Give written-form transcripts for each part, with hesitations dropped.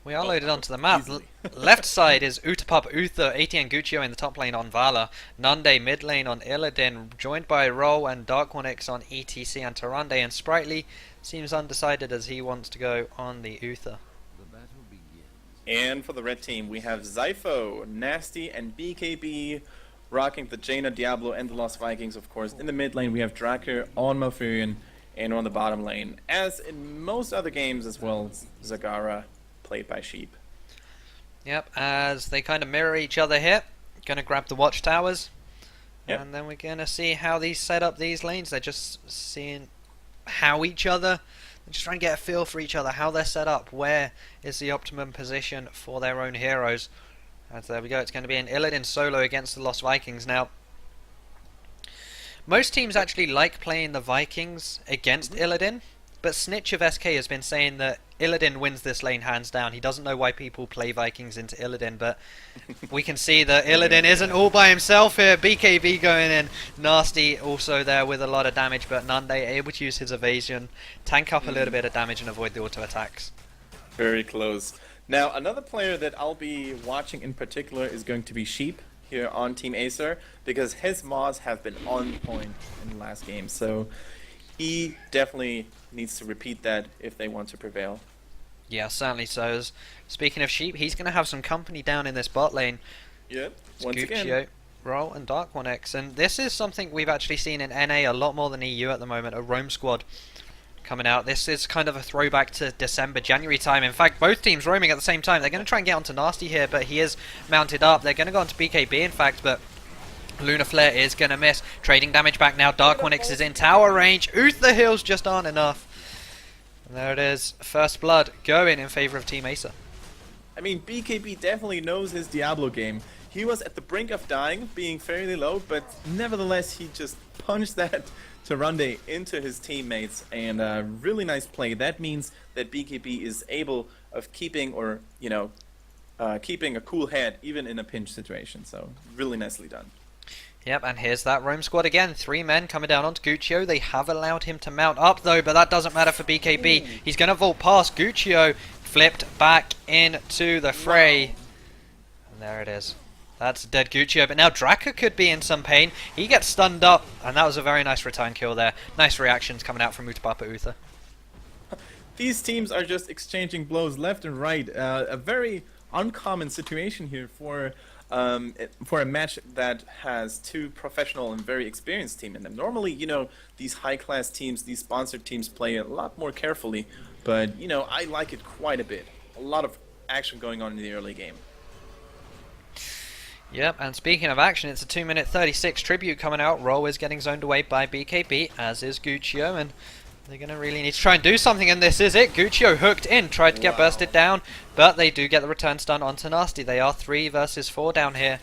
We are loaded onto the map. Left side is Utepapa Uther, ATN Guccio in the top lane on Vala, Nande mid lane on Illidan, joined by Roll and Dark1X on ETC and Tyrande, and Sprightly seems undecided as he wants to go on the Uther. And for the red team, we have Zypho, Nasty, and BKB rocking the Jaina, Diablo, and the Lost Vikings, of course. In the mid lane, we have Draker on Malfurion, and on the bottom lane, as in most other games as well, Zagara, played by Sheep. Yep, as they kind of mirror each other here. Gonna grab the watchtowers. Yep. And then we're gonna see how these set up these lanes. They're just seeing how each other, they're just trying to get a feel for each other, how they're set up, where is the optimum position for their own heroes. As there we go, it's going to be an Illidan solo against the Lost Vikings. Now, most teams actually like playing the Vikings against Illidan, but Snitch of SK has been saying that Illidan wins this lane hands down. He doesn't know why people play Vikings into Illidan, but we can see that Illidan isn't all by himself here. BKB going in, Nasty also there with a lot of damage, but Nande able to use his evasion, tank up a little bit of damage and avoid the auto attacks. Very close. Now, another player that I'll be watching in particular is going to be Sheep here on Team Acer, because his mods have been on point in the last game, so he definitely needs to repeat that if they want to prevail. Yeah, certainly so. Speaking of Sheep, he's going to have some company down in this bot lane. Yep, once Guccio, again. Roll, and Dark1X. And this is something we've actually seen in NA a lot more than EU at the moment, a roam squad coming out. This is kind of a throwback to December, January time. In fact, both teams roaming at the same time. They're going to try and get onto Nasty here, but he is mounted up. They're going to go onto BKB, in fact, but Lunar Flare is going to miss. Trading damage back now. Dark1X is in tower range. Uther heals just aren't enough. And there it is. First blood going in favor of Team Acer. I mean, BKB definitely knows his Diablo game. He was at the brink of dying, being fairly low, but nevertheless he just punched that Tyrande into his teammates, and really nice play. That means that BKB is able of keeping, or you know, keeping a cool head even in a pinch situation. So really nicely done. Yep, and here's that roam squad again. 3 men coming down onto Guccio. They have allowed him to mount up though, but that doesn't matter for BKB. He's going to vault past Guccio, flipped back into the fray. And there it is. That's dead Guccio, but now Draka could be in some pain. He gets stunned up, and that was a very nice return kill there. Nice reactions coming out from Utepapa Uther. These teams are just exchanging blows left and right. A very uncommon situation here for a match that has two professional and very experienced teams in them. Normally, you know, these high-class teams, these sponsored teams play a lot more carefully, but, you know, I like it quite a bit. A lot of action going on in the early game. Yep, and speaking of action, it's a 2-minute 36 tribute coming out. Roll is getting zoned away by BKB, as is Guccio, and they're going to really need to try and do something, and this is it. Guccio hooked in, tried to get bursted down, but they do get the return stun onto Nasty. They are 3 versus 4 down here,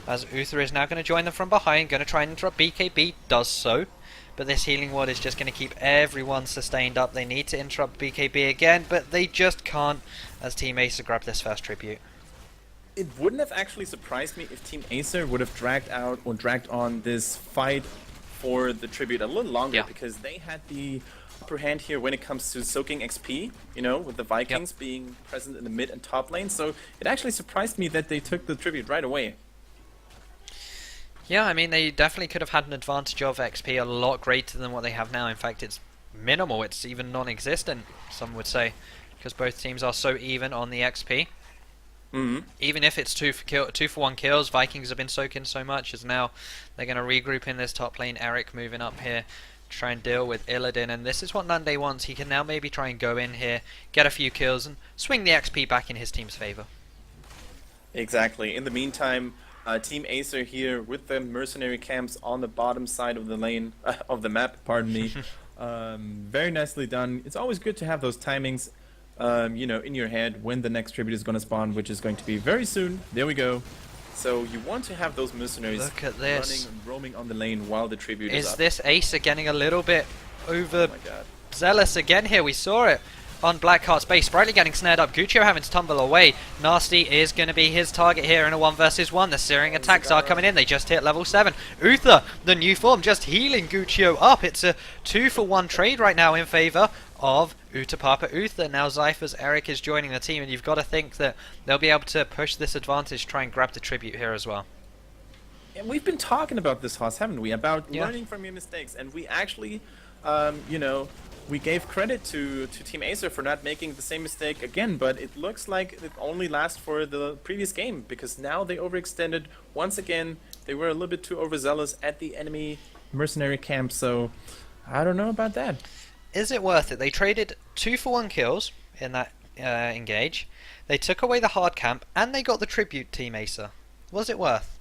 as Uther is now going to join them from behind, going to try and interrupt BKB, does so. But this healing ward is just going to keep everyone sustained up. They need to interrupt BKB again, but they just can't, as Team Acer grab this first tribute. It wouldn't have actually surprised me if Team Acer would have dragged out or dragged on this fight for the tribute a little longer, because they had the upper hand here when it comes to soaking XP, you know, with the Vikings being present in the mid and top lane. So it actually surprised me that they took the tribute right away. Yeah, I mean, they definitely could have had an advantage of XP a lot greater than what they have now. In fact, it's minimal. It's even non-existent, some would say, because both teams are so even on the XP. Even if it's 2 for 1 kills, Vikings have been soaking so much, as now they're going to regroup in this top lane. Eric moving up here, try and deal with Illidan, and this is what Nande wants. He can now maybe try and go in here, get a few kills, and swing the XP back in his team's favor. Exactly. In the meantime, Team Acer here with the mercenary camps on the bottom side of the lane, of the map, pardon me. Very nicely done. It's always good to have those timings, you know, in your head when the next tribute is going to spawn, which is going to be very soon. There we go. So you want to have those mercenaries running and roaming on the lane while the tribute is up. Is this Acer getting a little bit zealous again here? We saw it on Blackheart's base. Sprightly getting snared up. Guccio having to tumble away. Nasty is going to be his target here in a 1 versus 1. The searing attacks are coming in. They just hit level 7. Uther, the new form, just healing Guccio up. It's a 2 for 1 trade right now in favor of Utepapa Uther. Now Zypher's Eric is joining the team, and you've got to think that they'll be able to push this advantage, try and grab the tribute here as well. And we've been talking about this, Haas, haven't we? About Yeah. learning from your mistakes, and we actually, you know, we gave credit to Team Acer for not making the same mistake again, but it looks like it only lasts for the previous game, because now they overextended once again. They were a little bit too overzealous at the enemy mercenary camp, so I don't know about that. Is it worth it? They traded 2-for-1 kills in that engage. They took away the hard camp, and they got the tribute, Team Acer. Was it worth?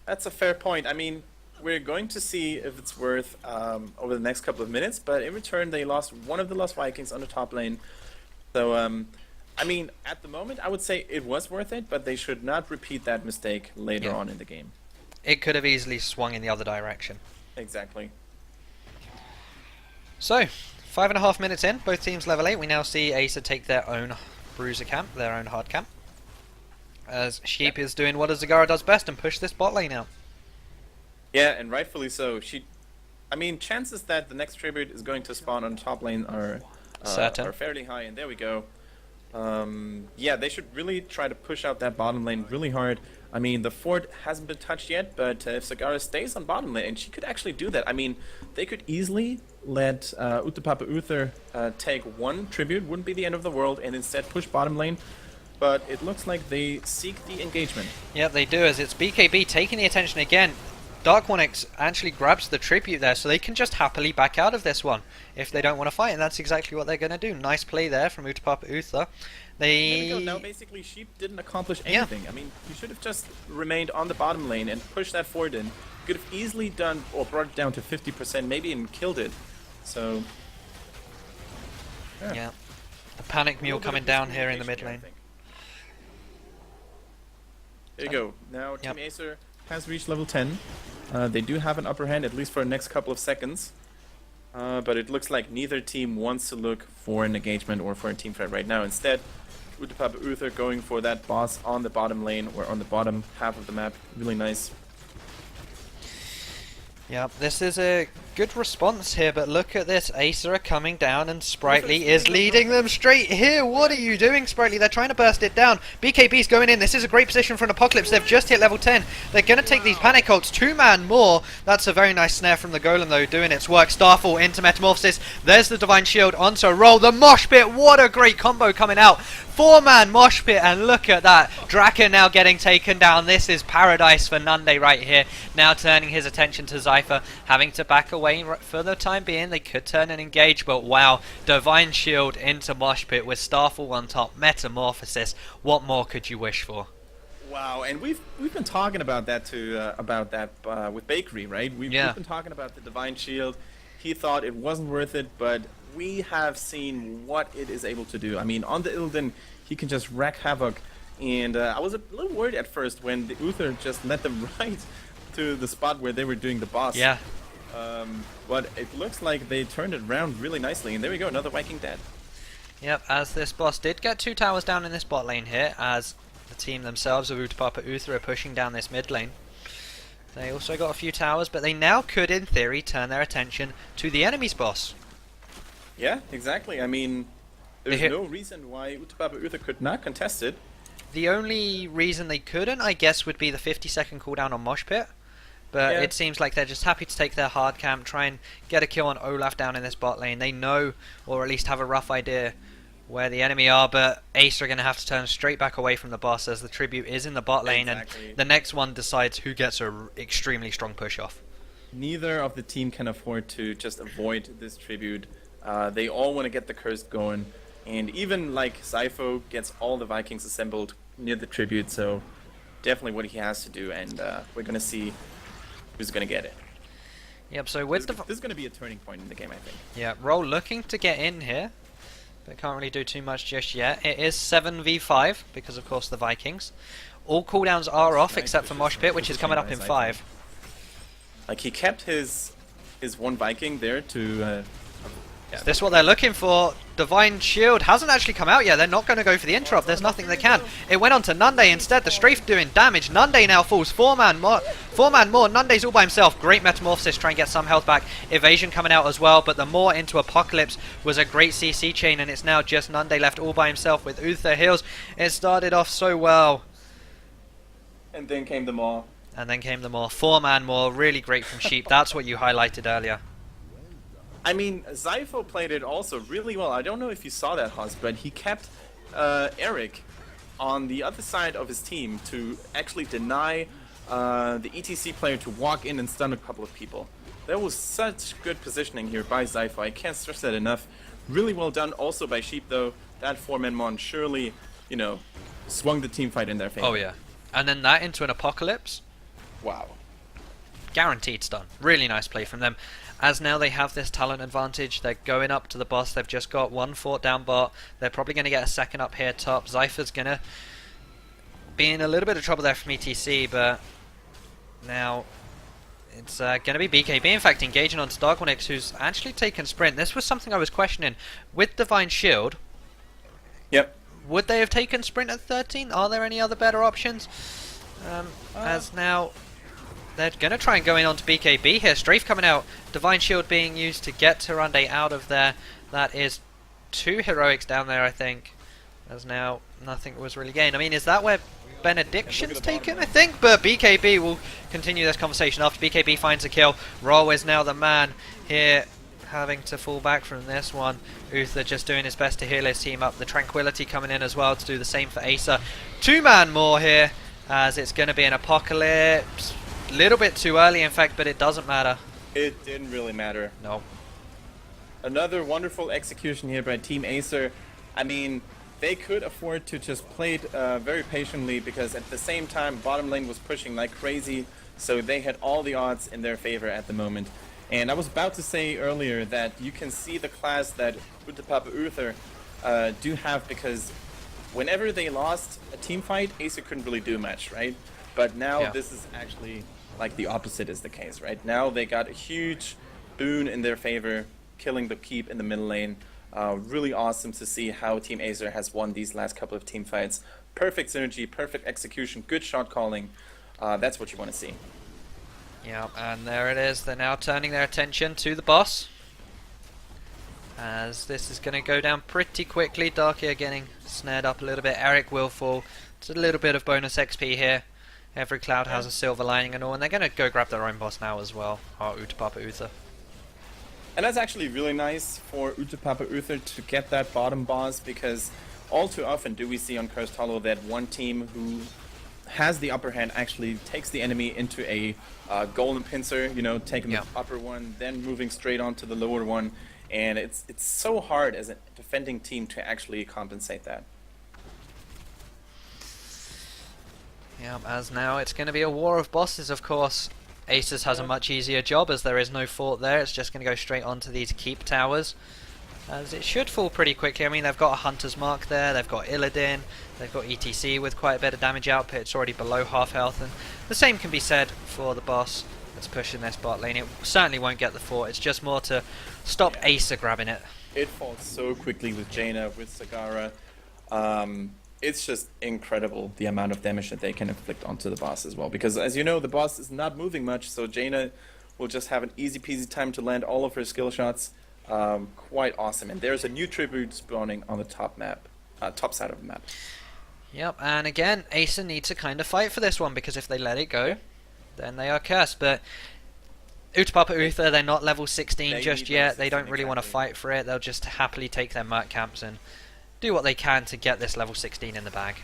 That's a fair point. I mean, we're going to see if it's worth over the next couple of minutes, but in return they lost one of the Lost Vikings on the top lane. So, I mean, at the moment I would say it was worth it, but they should not repeat that mistake later on in the game. It could have easily swung in the other direction. Exactly. So, 5.5 minutes in, both teams level 8. We now see Acer take their own bruiser camp, their own hard camp, as Sheep is doing what Zagara does best and push this bot lane out. Yeah, and rightfully so. I mean, chances that the next tribute is going to spawn on top lane are fairly high, and there we go. Yeah, they should really try to push out that bottom lane really hard. I mean, the fort hasn't been touched yet, but if Zagara stays on bottom lane, and she could actually do that. I mean, they could easily let Utepapa Uther take one tribute, wouldn't be the end of the world, and instead push bottom lane. But it looks like they seek the engagement. Yep, they do, as it's BKB taking the attention again. Dark Onyx actually grabs the tribute there, so they can just happily back out of this one if they don't want to fight, and that's exactly what they're going to do. Nice play there from Utepapa Uther. There we go. Now basically Sheep didn't accomplish anything. I mean, you should have just remained on the bottom lane and pushed that forward in. You could have easily done, or brought it down to 50%, maybe even killed it. So, yeah. The panic mule coming down here in the mid lane. There you go. Now Team Acer has reached level 10. They do have an upper hand, at least for the next couple of seconds. But it looks like neither team wants to look for an engagement or for a team fight right now. Instead, Utepapa Uther going for that boss on the bottom lane, or on the bottom half of the map. Really nice. Yep, this is a good response here, but look at this. Acer are coming down, and Sprightly is leading them straight here. What are you doing, Sprightly? They're trying to burst it down. BKB's going in. This is a great position for an Apocalypse. They've just hit level 10. They're going to take these panic ults. 2-man more. That's a very nice snare from the Golem, though, doing its work. Starfall into Metamorphosis. There's the Divine Shield onto a roll. The Mosh Pit. What a great combo coming out. 4-man Mosh Pit, and look at that. Draken now getting taken down. This is paradise for Nunde right here. Now turning his attention to Zypher, having to back away for the time being. They could turn and engage, but wow. Divine Shield into Mosh Pit with Starfall on top. Metamorphosis. What more could you wish for? Wow, and we've been talking about that with Bakery, right? We've been talking about the Divine Shield. He thought it wasn't worth it, but we have seen what it is able to do. I mean, on the Illidan, he can just wreak havoc, and I was a little worried at first when the Uther just led them right to the spot where they were doing the boss. Yeah. But it looks like they turned it around really nicely, and there we go, another Viking dead. Yep, as this boss did get 2 towers down in this bot lane here, as the team themselves of Utepapa Uther are pushing down this mid lane. They also got a few towers, but they now could, in theory, turn their attention to the enemy's boss. Yeah, exactly. I mean, there's no reason why Utepapa Uther could not contest it. The only reason they couldn't, I guess, would be the 50-second cooldown on Mosh Pit. But it seems like they're just happy to take their hard camp, try and get a kill on Olaf down in this bot lane. They know, or at least have a rough idea, where the enemy are, but Acer are going to have to turn straight back away from the boss as the tribute is in the bot lane, and the next one decides who gets a extremely strong push off. Neither of the team can afford to just avoid this tribute. They all want to get the curse going, and even like Zypho gets all the Vikings assembled near the tribute, so definitely what he has to do, and we're going to see who's going to get it. Yep, so with this is going to be a turning point in the game, I think. Yeah, Roll looking to get in here, but can't really do too much just yet. It is 7v5, because of course the Vikings. All cooldowns are off except for Mosh Pit, which is coming up in 5. Like, he kept his one Viking there to Is this what they're looking for? Divine Shield hasn't actually come out yet. They're not going to go for the interrupt. There's nothing they can. It went on to Nunde instead. The strafe doing damage. Nunde now falls. 4-man more. 4-man more. Nunde's all by himself. Great metamorphosis. Try and get some health back. Evasion coming out as well. But the more into Apocalypse was a great CC chain. And it's now just Nunde left all by himself with Uther heals. It started off so well. And then came the Maw. And then came the more. 4-man more. Really great from Sheep. That's what you highlighted earlier. I mean, Zypho played it also really well. I don't know if you saw that, Haas, but he kept Eric on the other side of his team to actually deny the ETC player to walk in and stun a couple of people. That was such good positioning here by Zypho. I can't stress that enough. Really well done also by Sheep, though. That 4-man Mon surely, you know, swung the team fight in their favor. Oh, yeah. And then that into an Apocalypse. Wow. Guaranteed stun. Really nice play from them. As now they have this talent advantage, they're going up to the boss. They've just got one fort down bot. They're probably going to get a second up here top. Zypher's going to be in a little bit of trouble there from ETC, but now it's going to be BKB. In fact, engaging on Stargonix, who's actually taken sprint. This was something I was questioning. With Divine Shield, yep. Would they have taken sprint at 13? Are there any other better options? As now they're going to try and go in onto BKB here. Strafe coming out. Divine Shield being used to get Tyrande out of there. That is 2 heroics down there, I think. As now nothing was really gained. I mean, is that where Benediction's taken, I think? But BKB will continue this conversation after BKB finds a kill. Ro is now the man here, having to fall back from this one. Uther just doing his best to heal his team up. The Tranquility coming in as well to do the same for Acer. 2-man more here, as it's going to be an Apocalypse. Little bit too early, in fact, but it doesn't matter. It didn't really matter. No. Another wonderful execution here by Team Acer. I mean, they could afford to just play it very patiently, because at the same time, bottom lane was pushing like crazy, so they had all the odds in their favor at the moment. And I was about to say earlier that you can see the class that Utepapa Uther do have, because whenever they lost a team fight, Acer couldn't really do much, right? But now this is actually like the opposite is the case, right? Now they got a huge boon in their favor, killing the keep in the middle lane. Really awesome to see how Team Acer has won these last couple of team fights. Perfect synergy, perfect execution, good shot calling. That's what you want to see. Yeah, and there it is. They're now turning their attention to the boss, as this is going to go down pretty quickly. Darkia getting snared up a little bit. Eric will fall. It's a little bit of bonus XP here. Every cloud has a silver lining and all, and they're going to go grab their own boss now as well, our Utepapa Uther. And that's actually really nice for Utepapa Uther to get that bottom boss, because all too often do we see on Cursed Hollow that one team who has the upper hand actually takes the enemy into a golden pincer, you know, taking the upper one, then moving straight on to the lower one, and it's so hard as a defending team to actually compensate that. Yeah, as now it's going to be a war of bosses, of course. Aces has a much easier job, as there is no fort there. It's just going to go straight onto these keep towers, as it should fall pretty quickly. I mean, they've got a Hunter's Mark there, they've got Illidan, they've got ETC with quite a bit of damage output. It's already below half health, and the same can be said for the boss that's pushing this bot lane. It certainly won't get the fort, it's just more to stop Acer grabbing it. It falls so quickly with Jaina, with Sagara. It's just incredible the amount of damage that they can inflict onto the boss as well, because as you know, the boss is not moving much, so Jaina will just have an easy peasy time to land all of her skill shots. Quite awesome. And there's a new tribute spawning on the top side of the map. Yep, and again, Acer needs to kind of fight for this one, because if they let it go, then they are cursed. But Utepapa Uther, they're not level 16 just yet. They don't really want to fight for it. They'll just happily take their Merc camps and do what they can to get this level 16 in the bag.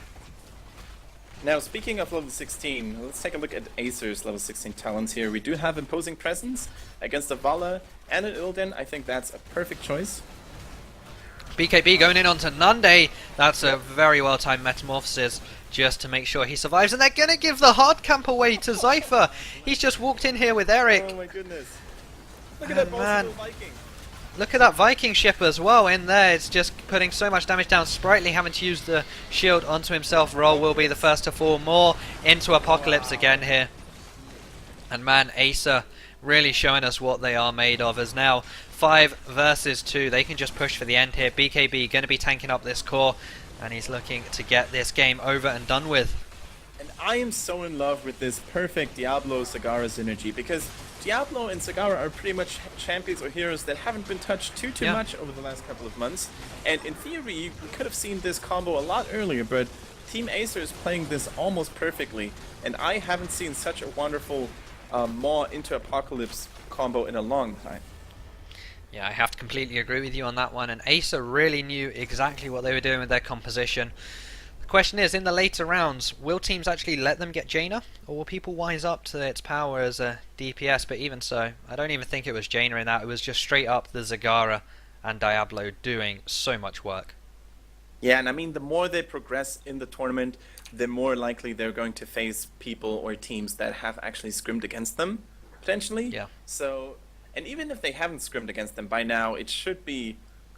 Now, speaking of level 16, let's take a look at Acer's level 16 talents here. We do have Imposing Presence against a Vala and an Illidan. I think that's a perfect choice. BKB going in onto Nunde. That's a very well timed metamorphosis just to make sure he survives. And they're going to give the hard camp away to Zypher. He's just walked in here with Eric. Oh my goodness. Look at that boss little Viking. Look at that Viking ship as well in there. It's just putting so much damage down. Sprightly having to use the shield onto himself. Roll will be the first to fall. More into Apocalypse again here. And man, Acer really showing us what they are made of, as now 5 versus 2. They can just push for the end here. BKB going to be tanking up this core, and he's looking to get this game over and done with. And I am so in love with this perfect Diablo-Sagara synergy, because Diablo and Sagara are pretty much champions or heroes that haven't been touched too much over the last couple of months. And in theory, we could have seen this combo a lot earlier, but Team Acer is playing this almost perfectly. And I haven't seen such a wonderful Maw into Apocalypse combo in a long time. Yeah, I have to completely agree with you on that one. And Acer really knew exactly what they were doing with their composition. Question is, in the later rounds, will teams actually let them get Jaina, or will people wise up to its power as a DPS? But even so, I don't even think it was Jaina in that. It was just straight up the Zagara and Diablo doing so much work. Yeah, and I mean, the more they progress in the tournament, the more likely they're going to face people or teams that have actually scrimmed against them, potentially. Yeah. So, and even if they haven't scrimmed against them by now, it should be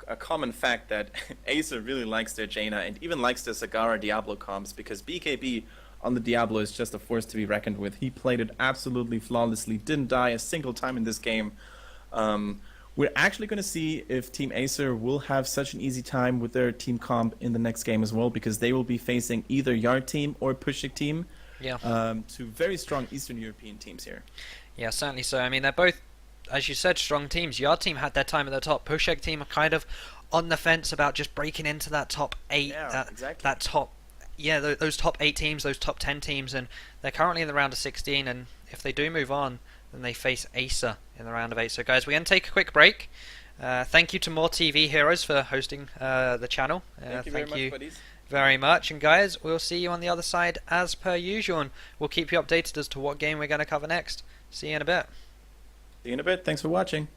a common fact that Acer really likes their Jaina and even likes their Sagara Diablo comps, because BKB on the Diablo is just a force to be reckoned with. He played it absolutely flawlessly, didn't die a single time in this game. We're actually going to see if Team Acer will have such an easy time with their team comp in the next game as well, because they will be facing either Yard Team or Pushik Team. Yeah. Two very strong Eastern European teams here. Yeah, certainly so. I mean, they're both, as you said, strong teams. Yard Team had their time at the top. Pushek Team are kind of on the fence about just breaking into that top 8. Yeah, exactly. That top, yeah, those top 8 teams, those top 10 teams, and they're currently in the round of 16. And if they do move on, then they face Acer in the round of 8. So, guys, we're going to take a quick break. Thank you to More TV Heroes for hosting the channel. Thank you very much, buddies. Very much. And, guys, we'll see you on the other side as per usual, and we'll keep you updated as to what game we're going to cover next. See you in a bit. See you in a bit. Thanks for watching.